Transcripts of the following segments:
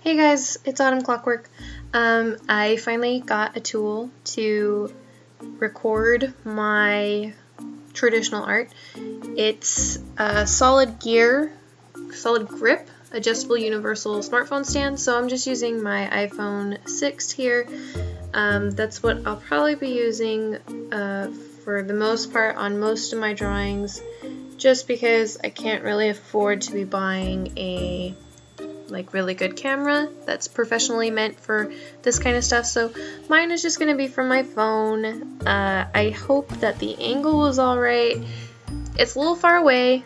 Hey guys, it's Autumn Clockwork. I finally got a tool to record my traditional art. It's a solid grip, adjustable universal smartphone stand, so I'm just using my iPhone 6 here. That's what I'll probably be using for the most part on most of my drawings, just because I can't really afford to be buying a really good camera that's professionally meant for this kind of stuff, so mine is just gonna be from my phone. I hope that the angle was alright. It's a little far away,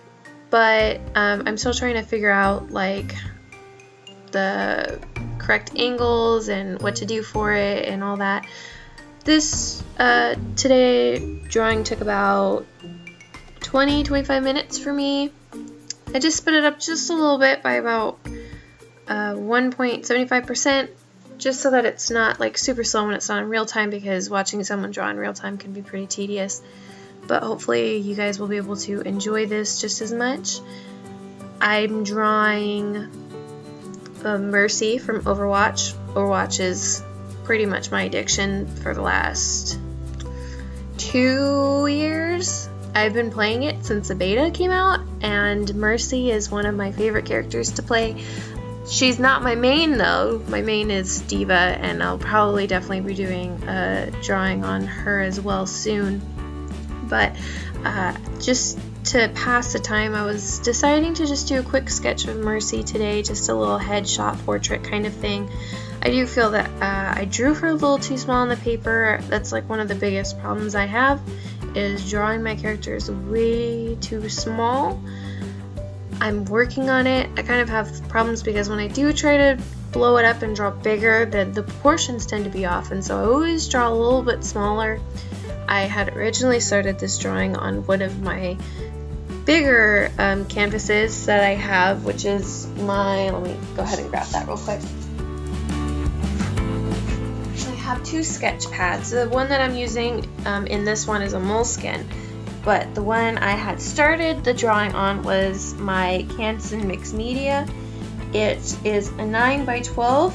but I'm still trying to figure out the correct angles and what to do for it and all that. This today drawing took about 20-25 minutes for me. I just sped it up just a little bit by about 1.75%, just so that it's not super slow when it's not in real time, because watching someone draw in real time can be pretty tedious. But hopefully you guys will be able to enjoy this just as much. I'm drawing Mercy from Overwatch. Overwatch is pretty much my addiction for the last 2 years. I've been playing it since the beta came out, and Mercy is one of my favorite characters to play. She's not my main though. My main is Diva, and I'll probably definitely be doing a drawing on her as well soon. But just to pass the time, I was deciding to just do a quick sketch of Mercy today, just a little headshot portrait kind of thing. I do feel that I drew her a little too small on the paper. That's one of the biggest problems I have, is drawing my characters way too small. I'm working on it. I kind of have problems because when I do try to blow it up and draw bigger, the proportions tend to be off, and so I always draw a little bit smaller. I had originally started this drawing on one of my bigger canvases that I have, which is let me go ahead and grab that real quick. I have 2 sketch pads. The one that I'm using in this one is a Moleskin, but the one I had started the drawing on was my Canson Mix Media. It is a 9x12,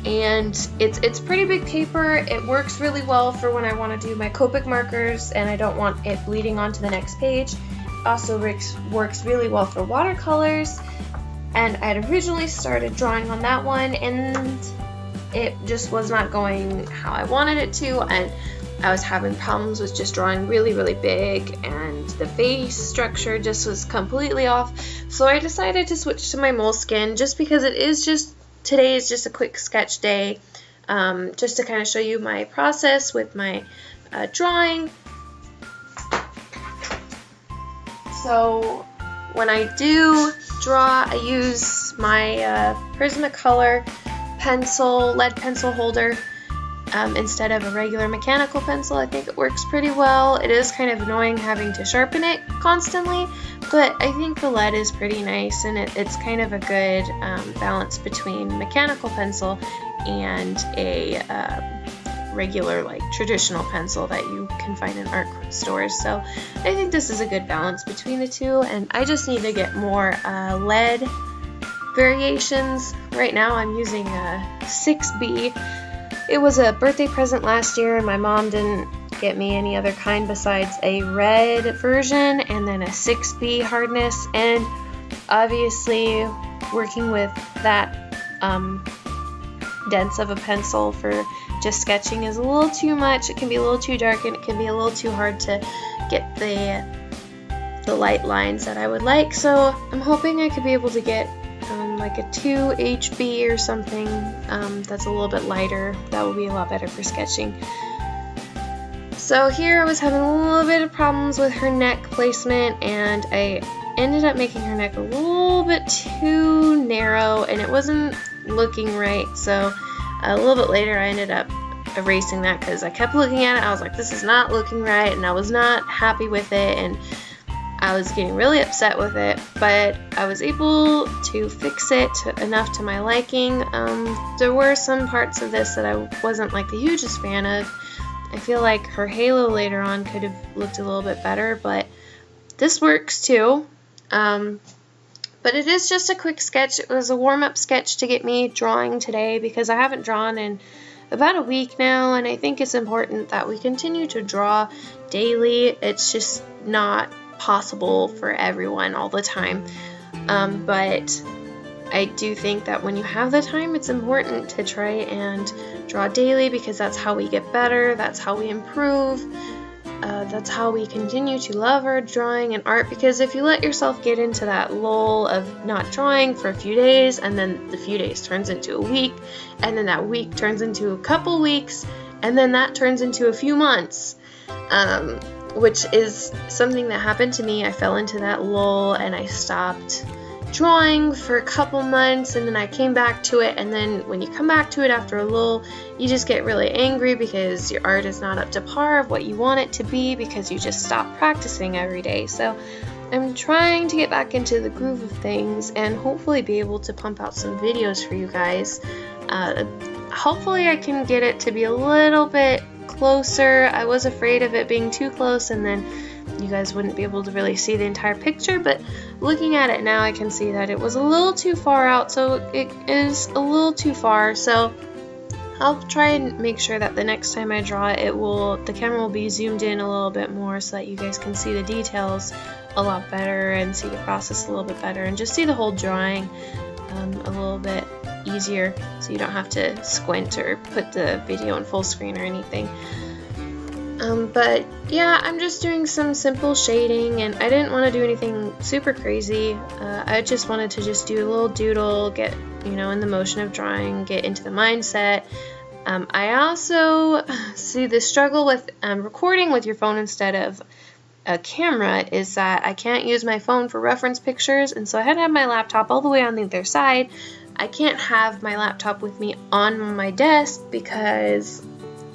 and it's pretty big paper. It works really well for when I want to do my Copic markers and I don't want it bleeding onto the next page. It also works really well for watercolors, and I had originally started drawing on that one, and it just was not going how I wanted it to, and I was having problems with just drawing really big, and the face structure just was completely off. So I decided to switch to my Moleskin, just because today is just a quick sketch day, just to kind of show you my process with my drawing. So when I do draw, I use my Prismacolor lead pencil holder instead of a regular mechanical pencil. I think it works pretty well. It is kind of annoying having to sharpen it constantly, but I think the lead is pretty nice, and it's kind of a good balance between mechanical pencil and a regular traditional pencil that you can find in art stores. So I think this is a good balance between the two, and I just need to get more lead variations. Right now I'm using a 6B. It was a birthday present last year, and my mom didn't get me any other kind besides a red version and then a 6B hardness, and obviously working with that dense of a pencil for just sketching is a little too much. It can be a little too dark, and it can be a little too hard to get the light lines that I would like. So I'm hoping I could be able to get a 2HB or something that's a little bit lighter. That will be a lot better for sketching. So here I was having a little bit of problems with her neck placement, and I ended up making her neck a little bit too narrow, and it wasn't looking right. So a little bit later I ended up erasing that because I kept looking at it. I was like, this is not looking right, and I was not happy with it, and I was getting really upset with it, but I was able to fix it enough to my liking. There were some parts of this that I wasn't the hugest fan of. I feel like her halo later on could have looked a little bit better, but this works too. But it is just a quick sketch. It was a warm-up sketch to get me drawing today because I haven't drawn in about a week now, and I think it's important that we continue to draw daily. It's just not possible for everyone all the time. But I do think that when you have the time, it's important to try and draw daily because that's how we get better, that's how we improve, that's how we continue to love our drawing and art. Because if you let yourself get into that lull of not drawing for a few days, and then the few days turns into a week, and then that week turns into a couple weeks, and then that turns into a few months, which is something that happened to me. I fell into that lull and I stopped drawing for a couple months, and then I came back to it, and then when you come back to it after a lull, you just get really angry because your art is not up to par of what you want it to be because you just stopped practicing every day. So I'm trying to get back into the groove of things and hopefully be able to pump out some videos for you guys. Hopefully I can get it to be a little bit closer. I was afraid of it being too close and then you guys wouldn't be able to really see the entire picture, but looking at it now I can see that it was a little too far out, so it is a little too far. So I'll try and make sure that the next time I draw it, the camera will be zoomed in a little bit more so that you guys can see the details a lot better and see the process a little bit better and just see the whole drawing a little bit easier, so you don't have to squint or put the video in full screen or anything. But yeah, I'm just doing some simple shading, and I didn't want to do anything super crazy. I just wanted to just do a little doodle, get in the motion of drawing, get into the mindset. I also see the struggle with recording with your phone instead of a camera is that I can't use my phone for reference pictures, and so I had to have my laptop all the way on the other side. I can't have my laptop with me on my desk because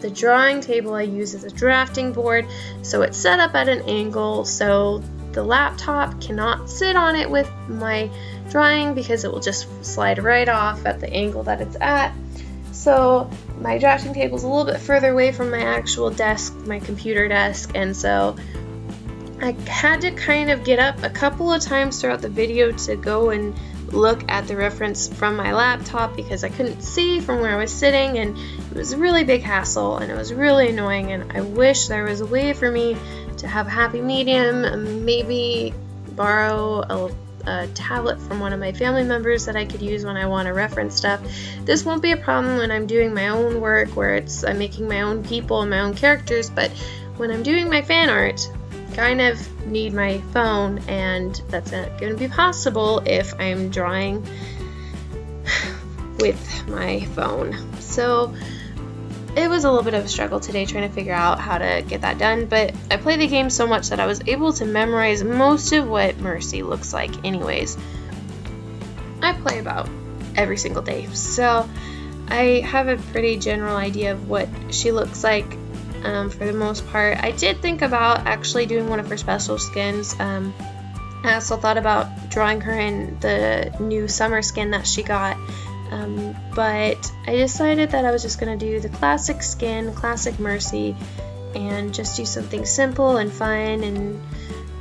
the drawing table I use is a drafting board, so it's set up at an angle, so the laptop cannot sit on it with my drawing because it will just slide right off at the angle that it's at. So my drafting table is a little bit further away from my actual desk, my computer desk, and so I had to kind of get up a couple of times throughout the video to go and look at the reference from my laptop because I couldn't see from where I was sitting, and it was a really big hassle and it was really annoying, and I wish there was a way for me to have a happy medium, maybe borrow a tablet from one of my family members that I could use when I want to reference stuff. This won't be a problem when I'm doing my own work where I'm making my own people and my own characters, but when I'm doing my fan art, kind of need my phone, and that's not going to be possible if I'm drawing with my phone. So it was a little bit of a struggle today trying to figure out how to get that done, but I play the game so much that I was able to memorize most of what Mercy looks like anyways. I play about every single day, so I have a pretty general idea of what she looks like. For the most part, I did think about actually doing one of her special skins. I also thought about drawing her in the new summer skin that she got, but I decided that I was just going to do the classic skin, classic Mercy, and just do something simple and fun. And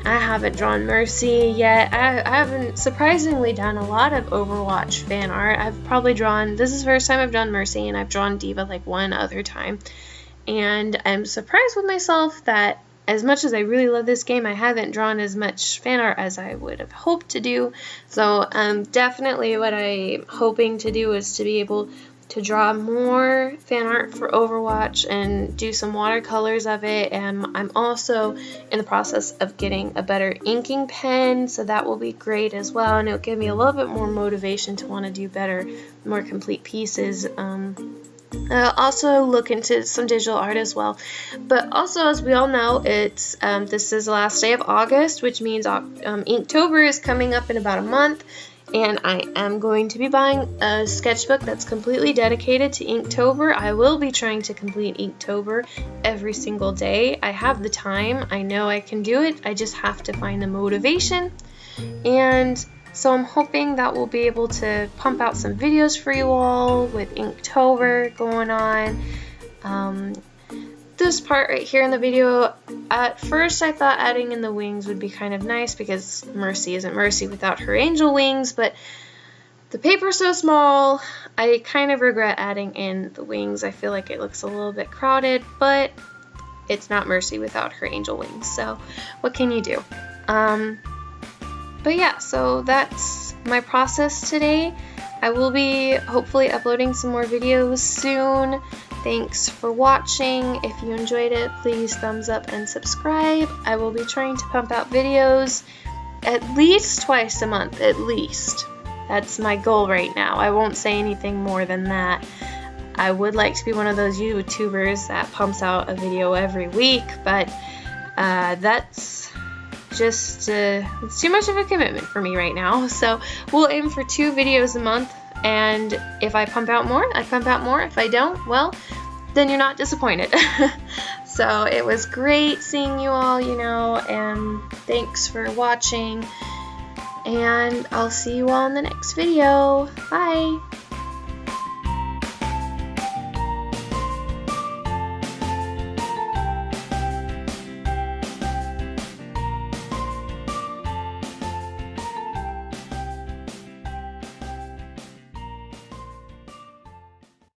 I haven't drawn Mercy yet. I haven't surprisingly done a lot of Overwatch fan art. I've probably drawn, this is the first time I've drawn Mercy, and I've drawn Diva like one other time. And I'm surprised with myself that as much as I really love this game, I haven't drawn as much fan art as I would have hoped to do. So definitely what I'm hoping to do is to be able to draw more fan art for Overwatch and do some watercolors of it. And I'm also in the process of getting a better inking pen, so that will be great as well. And it'll give me a little bit more motivation to want to do better, more complete pieces. Also look into some digital art as well. But also, as we all know, it's this is the last day of August, which means Inktober is coming up in about a month, and I am going to be buying a sketchbook that's completely dedicated to Inktober. I will be trying to complete Inktober every single day. I have the time. I know I can do it. I just have to find the motivation. And so I'm hoping that we'll be able to pump out some videos for you all with Inktober going on. this part right here in the video. At first I thought adding in the wings would be kind of nice because Mercy isn't Mercy without her angel wings, but the paper's so small, I kind of regret adding in the wings. I feel like it looks a little bit crowded, but it's not Mercy without her angel wings, so what can you do? But yeah, so that's my process today. I will be hopefully uploading some more videos soon. Thanks for watching. If you enjoyed it, please thumbs up and subscribe. I will be trying to pump out videos at least twice a month, at least. That's my goal right now. I won't say anything more than that. I would like to be one of those YouTubers that pumps out a video every week, but that's just it's too much of a commitment for me right now. So we'll aim for 2 videos a month, and if I pump out more, I pump out more. If I don't, well, then you're not disappointed. So it was great seeing you all, you know, and thanks for watching, and I'll see you all in the next video. Bye!